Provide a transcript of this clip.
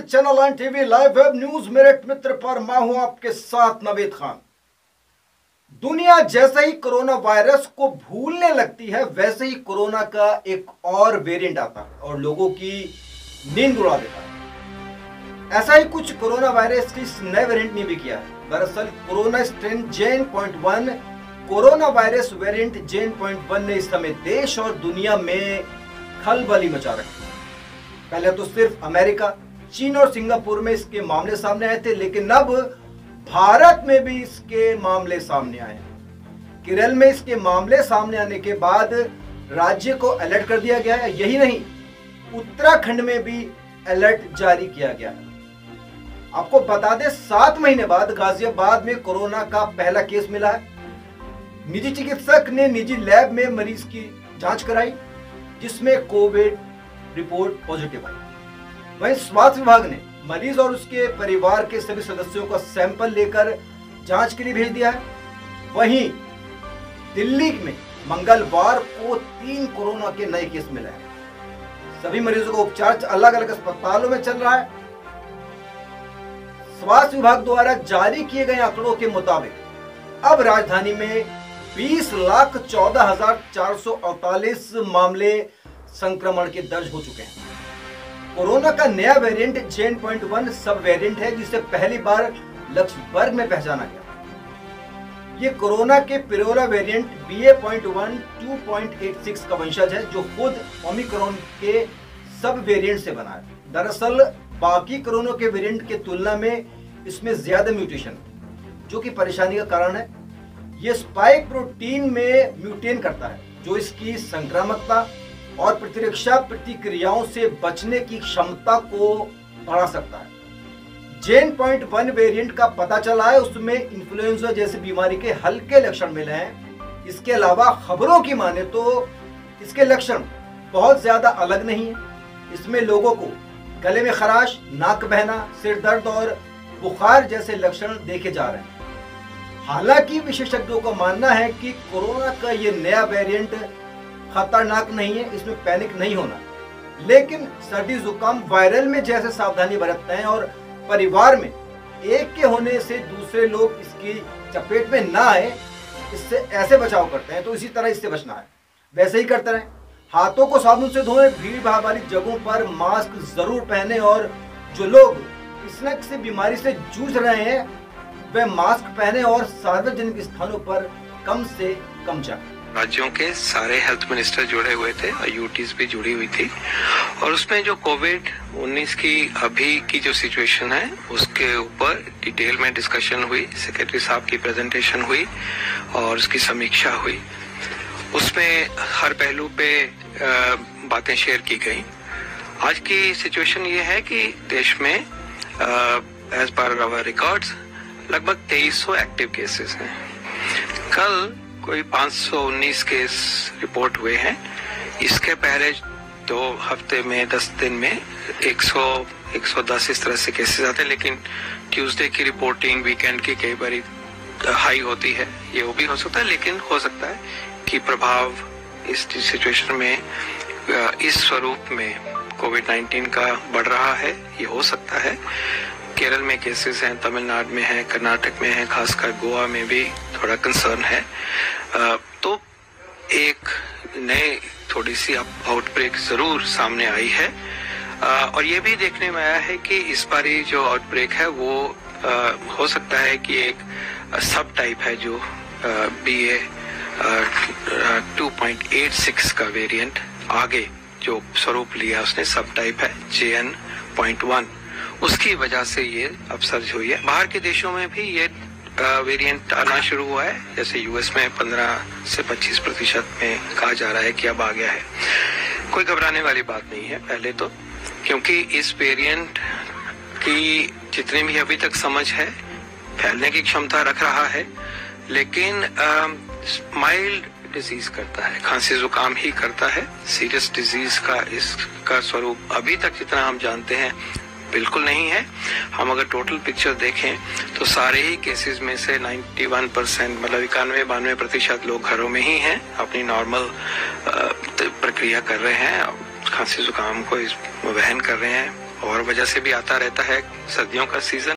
Channel on TV live web news Meerut Mitra पर मैं हूं आपके साथ नवीद खान। दुनिया जैसे ही कोरोना वायरस को भूलने लगती है वैसे ही कोरोना का एक और वेरिएंट आता है और लोगों की नींद उड़ा देता है। ऐसा ही कुछ कोरोना वायरस की इस नए वेरिएंट ने भी किया है। दरअसल corona strain JN.1 corona virus variant JN.1 ने इस समय देश और दुनिया में खलबली मचा रखी। पहले तो सिर्फ अमेरिका, चीन और सिंगापुर में इसके मामले सामने आए थे, लेकिन अब भारत में भी इसके मामले सामने आए हैं। केरल में इसके मामले सामने आने के बाद राज्य को अलर्ट कर दिया गया है। यही नहीं, उत्तराखंड में भी अलर्ट जारी किया गया है। आपको बता दें, 7 महीने बाद गाजियाबाद में कोरोना का पहला केस मिला है। निजी चिकित्सक ने निजी लैब में मरीज की जांच कराई जिसमें कोविड रिपोर्ट पॉजिटिव आई। वहीं स्वास्थ्य विभाग ने मरीज और उसके परिवार के सभी सदस्यों का सैंपल लेकर जांच के लिए भेज दिया है। वहीं दिल्ली में मंगलवार को 3 कोरोना के नए केस मिले हैं। सभी मरीजों का उपचार अलग अलग अस्पतालों में चल रहा है। स्वास्थ्य विभाग द्वारा जारी किए गए आंकड़ों के मुताबिक अब राजधानी में 20,14,448 मामले संक्रमण के दर्ज हो चुके हैं। कोरोना का नया वेरिएंट JN.1 सब वेरिएंट है जिसे पहली बार लक्समबर्ग में पहचाना गया। ये कोरोना के पिरोला वेरिएंट BA.1 2.86 का वंशज है जो खुद ओमिक्रॉन के सब वेरिएंट से बना है। दरअसल बाकी कोरोना के वेरिएंट के तुलना में इसमें ज्यादा म्यूटेशन जो कि परेशानी का कारण है। ये स्पाइक प्रोटीन में म्यूटेन करता है जो इसकी संक्रामकता और प्रतिरक्षा प्रतिक्रियाओं से बचने की क्षमता को बढ़ा सकता है। JN.1 वेरिएंट का पता चला है उसमें इन्फ्लुएंजा जैसी बीमारी के हल्के लक्षण मिले हैं। इसके अलावा खबरों की माने तो इसके लक्षण बहुत ज्यादा अलग नहीं है। इसमें लोगों को गले में खराश, नाक बहना, सिर दर्द और बुखार जैसे लक्षण देखे जा रहे हैं। हालांकि विशेषज्ञों का मानना है कि कोरोना का ये नया वेरिएंट खतरनाक नहीं है, इसमें पैनिक नहीं होना। लेकिन सर्दी जुकाम वायरल में जैसे सावधानी बरतते हैं और परिवार में एक के होने से दूसरे लोग इसकी चपेट में ना आए, इससे ऐसे बचाव करते हैं तो इसी तरह इससे बचना है। वैसे ही करते रहें, हाथों को साबुन से धोएं, भीड़ भाड़ वाली जगहों पर मास्क जरूर पहने और जो लोग किसी न किसी बीमारी से जूझ रहे हैं वे मास्क पहने और सार्वजनिक स्थानों पर कम से कम जाएं। राज्यों के सारे हेल्थ मिनिस्टर जुड़े हुए थे और यूटीज भी जुड़ी हुई थी और उसमें जो कोविड-19 की अभी की जो सिचुएशन है उसके ऊपर डिटेल में डिस्कशन हुई। सेक्रेटरी साहब की प्रेजेंटेशन हुई और उसकी समीक्षा हुई। उसमें हर पहलू पे बातें शेयर की गई। आज की सिचुएशन ये है कि देश में एज पर आवर रिकॉर्ड्स लगभग 2300 एक्टिव केसेस हैं। कल कोई 519 केस रिपोर्ट हुए हैं। इसके पहले 2 हफ्ते में 10 दिन में 100-110 इस तरह से केसेस आते हैं, लेकिन ट्यूसडे की रिपोर्टिंग वीकेंड की कई बार हाई होती है। ये वो भी हो सकता है, लेकिन हो सकता है कि प्रभाव इस सिचुएशन में इस स्वरूप में कोविड-19 का बढ़ रहा है। ये हो सकता है। केरल में केसेस हैं, तमिलनाडु में है, कर्नाटक में है, खासकर गोवा में भी थोड़ा कंसर्न है। तो एक नई थोड़ी सी आउटब्रेक जरूर सामने आई है और ये भी देखने में आया है कि इस बारी जो आउटब्रेक है वो हो सकता है कि एक सब टाइप है जो BA 2.86 का वेरिएंट आगे जो स्वरूप लिया उसने सब टाइप है JN.1, उसकी वजह से ये अपसर्ज हुई है। बाहर के देशों में भी ये वेरिएंट आना शुरू हुआ है। जैसे US में 15 से 25% में कहा जा रहा है कि अब आ गया है। कोई घबराने वाली बात नहीं है पहले तो, क्योंकि इस वेरिएंट की जितनी भी अभी तक समझ है फैलने की क्षमता रख रहा है, लेकिन माइल्ड डिजीज करता है, खांसी जुकाम ही करता है। सीरियस डिजीज का इसका स्वरूप अभी तक जितना हम जानते हैं बिल्कुल नहीं है। हम अगर टोटल पिक्चर देखें तो सारे ही केसेस में से 91% मतलब 91-92% लोग घरों में ही हैं, अपनी नॉर्मल प्रक्रिया कर रहे हैं, खांसी जुकाम को वहन कर रहे हैं, और वजह से भी आता रहता है सर्दियों का सीजन।